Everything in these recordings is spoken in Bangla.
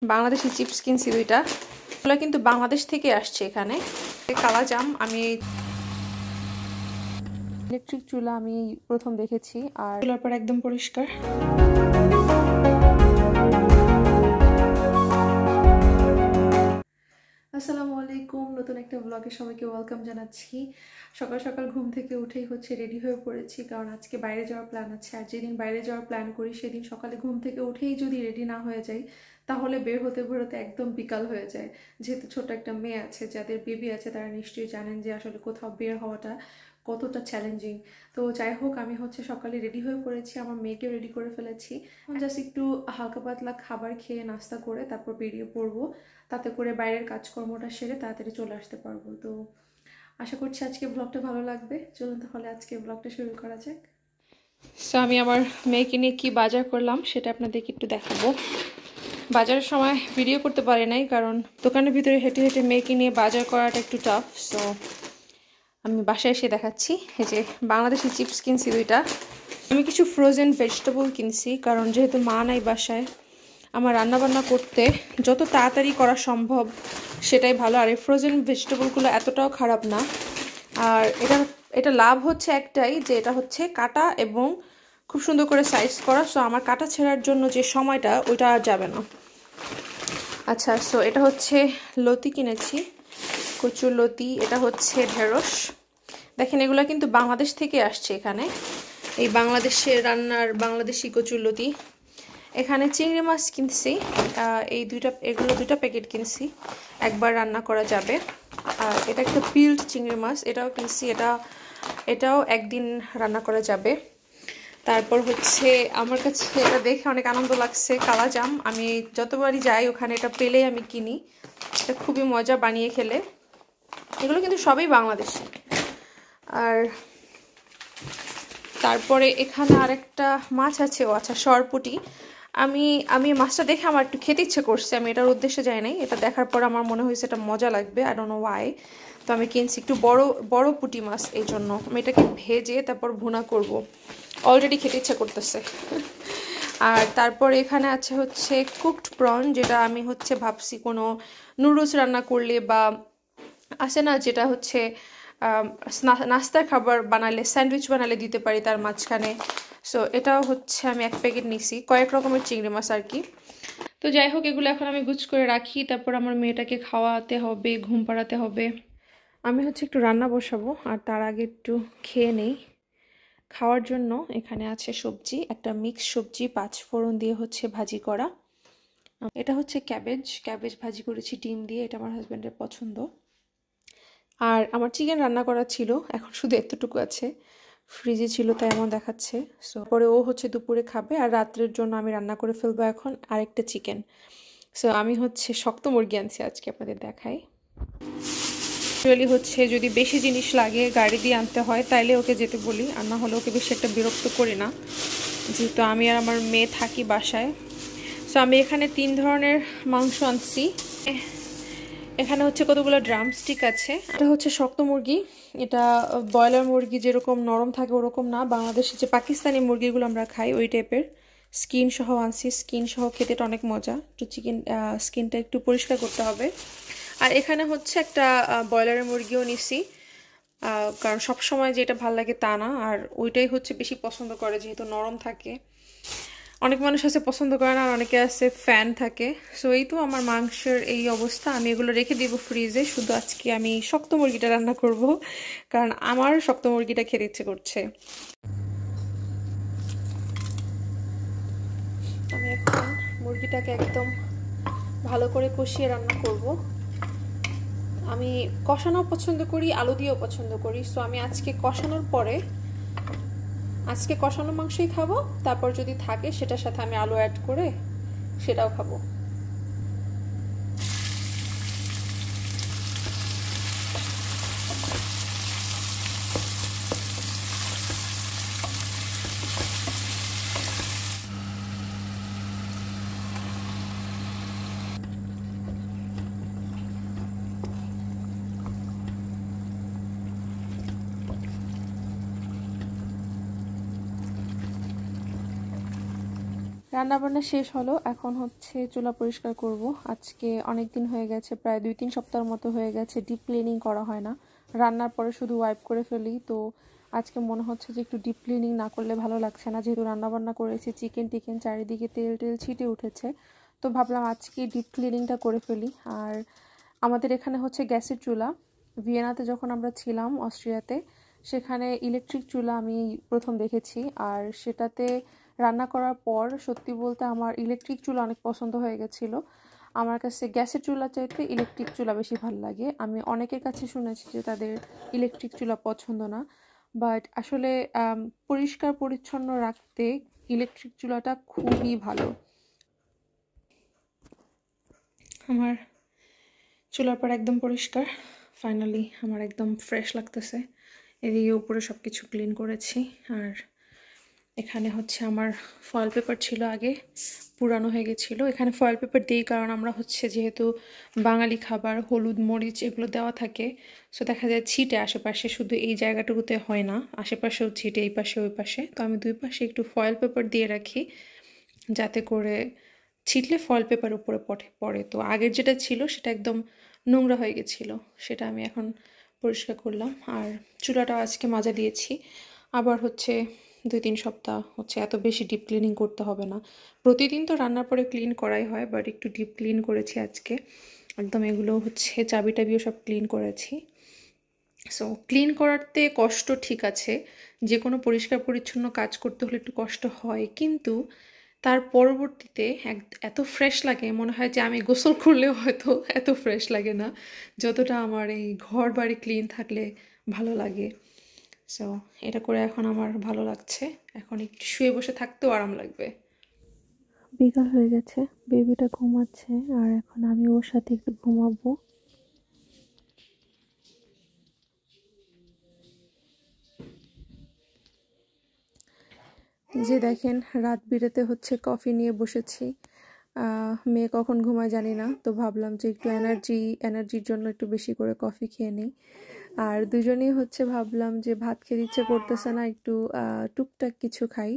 বাংলাদেশি চিপস কিনছি দুইটা, এগুলো কিন্তু বাংলাদেশ থেকে আসছে। এখানে কালাজাম আমি ইলেকট্রিক চুলা আমি প্রথম দেখেছি, আর চুলার পর একদম পরিষ্কার। আসসালামু আলাইকুম, নতুন একটা ব্লগে সবাইকে ওয়েলকাম জানাচ্ছি। সকাল সকাল ঘুম থেকে উঠেই রেডি হয়ে পড়েছি, কারণ আজকে বাইরে যাওয়ার প্ল্যান আছে। আর যেদিন বাইরে যাওয়ার প্ল্যান করি সেদিন সকালে ঘুম থেকে উঠেই যদি রেডি না হয়ে যাই তাহলে বের হতে বেরোতে একদম বিকাল হয়ে যায়। যেহেতু ছোট একটা মেয়ে আছে, যাদের বেবি আছে, তারা নিশ্চয়ই জানেন যে আসলে কোথাও বের হওয়াটা কতটা চ্যালেঞ্জিং। তো যাই হোক, আমি সকালে রেডি হয়ে পড়েছি, আমার মেয়েকেও রেডি করে ফেলেছি। জাস্ট একটু হালকা পাতলা খাবার খেয়ে নাস্তা করে তারপর বেরিয়ে পড়বো, তাতে করে বাইরের কাজকর্মটা সেরে তাড়াতাড়ি চলে আসতে পারবো। তো আশা করছি আজকে ব্লগটা ভালো লাগবে। চলুন তাহলে আজকে ব্লগটা শুরু করা যাক। সো আমি আমার মেয়েকে নিয়ে কী বাজার করলাম সেটা আপনাদেরকে একটু দেখাবো। বাজারের সময় ভিডিও করতে পারি নাই, কারণ দোকানের ভিতরে হেঁটে হেঁটে মেয়েকে নিয়ে বাজার করাটা একটু টাফ। সো আমি বাসায় এসে দেখাচ্ছি। এই যে বাংলাদেশি চিপস কিনছি দুইটা। আমি কিছু ফ্রোজেন ভেজিটেবল কিনছি, কারণ যেহেতু মা নাই বাসায়, আমার রান্নাবান্না করতে যত তাড়াতাড়ি করা সম্ভব সেটাই ভালো। আর এই ফ্রোজেন ভেজিটেবলগুলো এতটাও খারাপ না। আর এটা লাভ হচ্ছে একটাই, যে এটা হচ্ছে কাটা এবং খুব সুন্দর করে সাইজ করা। সো আমার কাটা ছেঁড়ার জন্য যে সময়টা ওইটা আর যাবে না। আচ্ছা, সো এটা হচ্ছে লতি কিনেছি, কচুর লতি। এটা হচ্ছে ঢেঁড়স। দেখেন, এগুলো কিন্তু বাংলাদেশ থেকে আসছে। এখানে এই বাংলাদেশের রান্নার বাংলাদেশি কচুর লতি। এখানে চিংড়ি মাছ কিনছি, এগুলো দুইটা প্যাকেট কিনছি, একবার রান্না করা যাবে। আর এটা একটা পিল্ড চিংড়ি মাছ, এটাও কিনছি, এটাও একদিন রান্না করা যাবে। তারপর আমার কাছে এটা দেখে অনেক আনন্দ লাগছে, কালাজাম। আমি যতবারই যাই ওখানে এটা পেলেই আমি কিনি। এটা খুবই মজা বানিয়ে খেলে। এগুলো কিন্তু সবই বাংলাদেশি। আর তারপরে এখানে আরেকটা মাছ আছে, ও আচ্ছা, সরপুঁটি। আমি মাছটা দেখে আমার একটু খেতে ইচ্ছে করছে। আমি এটার উদ্দেশ্যে যাই নাই, এটা দেখার পর আমার মনে হয়েছে এটা মজা লাগবে, আই ডোন্ট নো ওয়াই। তো আমি কিনছি একটু বড় বড় পুঁটি মাছ, এই জন্য আমি এটাকে ভেজে তারপর ভুনা করব। অলরেডি খেতে ইচ্ছে করতেছে। আর তারপর এখানে আছে কুকড প্রন, যেটা আমি ভাবছি কোনো নুডলস রান্না করলে বা আছে না, যেটা নাস্তার খাবার বানালে, স্যান্ডউইচ বানালে দিতে পারি তার মাঝখানে। সো এটাও আমি এক প্যাকেট নিছি, কয়েক রকমের চিংড়ি মাছ আর কি। তো যাই হোক, এগুলো এখন আমি গুছ করে রাখি, তারপর আমার মেয়েটাকে খাওয়াতে হবে, ঘুম পাড়াতে হবে। আমি একটু রান্না বসাবো, আর তার আগে একটু খেয়ে নেই। খাওয়ার জন্য এখানে আছে সবজি, একটা মিক্স সবজি, 5 ফোড়ন দিয়ে ভাজি করা। এটা ক্যাবেজ ভাজি করেছি ডিম দিয়ে, এটা আমার হাজব্যান্ডের পছন্দ। আর আমার চিকেন রান্না করা ছিল, এখন শুধু এতটুকু আছে, ফ্রিজে ছিল তাই এমন দেখাচ্ছে। সো পরে ও দুপুরে খাবে, আর রাত্রের জন্য আমি রান্না করে ফেলবো এখন আরেকটা চিকেন। সো আমি শক্ত মুরগি আনছি আজকে, আপনাদের দেখাই। অ্যাকচুয়ালি যদি বেশি জিনিস লাগে গাড়ি দিয়ে আনতে হয় তাইলে ওকে যেতে বলি, আর না হলে ওকে বেশি একটা বিরক্ত করি না, যেহেতু আমি আর আমার মেয়ে থাকি বাসায়। সো আমি এখানে 3 ধরনের মাংস আনছি। এখানে কতগুলো ড্রামস্টিক আছে। এটা শক্ত মুরগি, এটা ব্রয়লার মুরগি যেরকম নরম থাকে ওরকম না, বাংলাদেশে যে পাকিস্তানি মুরগিগুলো আমরা খাই ওই টাইপের। স্কিন সহ আনছি, স্কিন সহ খেতে এটা অনেক মজা। একটু স্কিনটা একটু পরিষ্কার করতে হবে। আর এখানে একটা ব্রয়লারের মুরগিও নিছি, কারণ সবসময় যেটা ভাল লাগে তা না, আর ওইটাই বেশি পছন্দ করে যেহেতু নরম থাকে। অনেক মানুষ আছে পছন্দ করে না, আর অনেকে আছে ফ্যান থাকে। সো এই তো আমার মাংসের এই অবস্থা। আমি এগুলো রেখে দিব ফ্রিজে, শুধু আজকে আমি শক্ত মুরগিটা রান্না করব, কারণ আমার শক্ত মুরগিটা খেতে ইচ্ছে করছে। আমি এখন মুরগিটাকে একদম ভালো করে কষিয়ে রান্না করব। আমি কষানো পছন্দ করি, আলু দিয়েও পছন্দ করি। সো আমি আজকে কষানো মাংসই খাবো, তারপর যদি থাকে সেটার সাথে আমি আলু অ্যাড করে সেটাও খাবো। রান্নাবান্না শেষ হলো, এখন হচ্ছে চুলা পরিষ্কার করব। আজকে অনেক দিন হয়ে গেছে, প্রায় 2-3 সপ্তাহের মতো হয়ে গেছে ডিপ ক্লিনিং করা হয় না। রান্নার পরে শুধু ওয়াইপ করে ফেলি, তো আজকে মনে হচ্ছে যে একটু ডিপ ক্লিনিং না করলে ভালো লাগছে না, যেহেতু রান্নাবান্না করেছি, চিকেন টিকেন চারিদিকে তেল টেল ছিটে উঠেছে। তো ভাবলাম আজকে ডিপ ক্লিনিংটা করে ফেলি। আর আমাদের এখানে হচ্ছে গ্যাসের চুলা। ভিয়েনাতে যখন আমরা ছিলাম, অস্ট্রিয়াতে, সেখানে ইলেকট্রিক চুলা আমি প্রথম দেখেছি। আর সেটাতে রান্না করার পর সত্যি বলতে আমার ইলেকট্রিক চুলা অনেক পছন্দ হয়ে গেছিলো। আমার কাছে গ্যাসের চুলা চাইতে ইলেকট্রিক চুলা বেশি ভালো লাগে। আমি অনেকের কাছে শুনেছি যে তাদের ইলেকট্রিক চুলা পছন্দ না, বাট আসলে পরিষ্কার পরিচ্ছন্ন রাখতে ইলেকট্রিক চুলাটা খুবই ভালো। আমার চুলার পর একদম পরিষ্কার, ফাইনালি আমার একদম ফ্রেশ লাগতেছে। এদিকে উপরে সব কিছু ক্লিন করেছি। আর এখানে হচ্ছে আমার ফয়েল পেপার ছিল, আগে পুরানো হয়ে গেছিলো। এখানে ফয়েল পেপার দিই কারণ আমরা হচ্ছে যেহেতু বাঙালি খাবার, হলুদ মরিচ এগুলো দেওয়া থাকে, সো দেখা যায় ছিটে আশেপাশে, শুধু এই জায়গাটুকুতে হয় না, আশেপাশেও ছিটে, এই পাশে ওই পাশে। তো আমি দুই পাশে একটু ফয়েল পেপার দিয়ে রাখি, যাতে করে ছিটলে ফয়েল পেপার উপরে পড়ে। তো আগের যেটা ছিল সেটা একদম নোংরা হয়ে গেছিলো, সেটা আমি এখন পরিষ্কার করলাম। আর চুলাটাও আজকে মাজা দিয়েছি। আবার হচ্ছে 2-3 সপ্তাহ হচ্ছে এত বেশি ডিপ ক্লিনিং করতে হবে না। প্রতিদিন তো রান্নার পরে ক্লিন করাই হয়, বাট একটু ডিপ ক্লিন করেছি আজকে। একদম এগুলো হচ্ছে চাবি টাবিও সব ক্লিন করেছি। সো ক্লিন করাতে কষ্ট ঠিক আছে, যে কোনো পরিষ্কার পরিচ্ছন্ন কাজ করতে হলে একটু কষ্ট হয়, কিন্তু তার পরবর্তীতে এত ফ্রেশ লাগে, মনে হয় যে আমি গোসল করলেও হয়তো এত ফ্রেশ লাগে না যতটা আমার এই ঘর বাড়ি ক্লিন থাকলে ভালো লাগে। সো এটা করে এখন আমার ভালো লাগছে, এখন একটু শুয়ে বসে থাকতেও আরাম লাগবে। বিকাল হয়ে গেছে, বেবিটা ঘুমাচ্ছে, আর এখন আমি ওর সাথে একটু ঘুমাবো। যে দেখেন, রাত বিরেতে হচ্ছে কফি নিয়ে বসেছি। মেয়ে কখন ঘুমায় জানি না, তো ভাবলাম যে একটু এনার্জির জন্য একটু বেশি করে কফি খেয়ে নিই। আর দুজনেই হচ্ছে ভাবলাম যে ভাত খেতে ইচ্ছে করতেছে না, একটু টুকটাক কিছু খাই।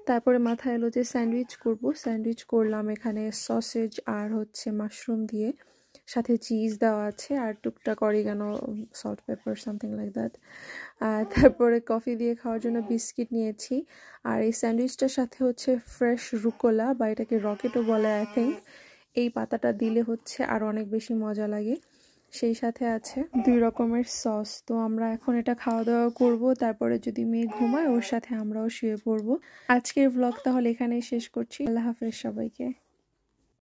তারপরে মাথায় এলো যে স্যান্ডউইচ করব। স্যান্ডউইচ করলাম এখানে সসেজ আর হচ্ছে মাশরুম দিয়ে, সাথে চিজ দেওয়া আছে, আর টুকটাক oregano, salt paper, something like that. তারপরে কফি দিয়ে খাওয়ার জন্য বিস্কিট নিয়েছি। আর এই স্যান্ডউইচটার সাথে হচ্ছে ফ্রেশ রুকোলা, বা এটাকে রকেটও বলে আই থিঙ্ক, এই পাতাটা দিলে হচ্ছে আরও অনেক বেশি মজা লাগে। সেই সাথে আছে 2 রকমের সস। তো আমরা এখন এটা খাওয়া দাওয়া করবো, তারপরে যদি মেয়ে ঘুমায় ওর সাথে আমরাও শুয়ে পড়বো। আজকের ব্লগ তাহলে এখানেই শেষ করছি। আল্লাহ হাফেজ সবাইকে।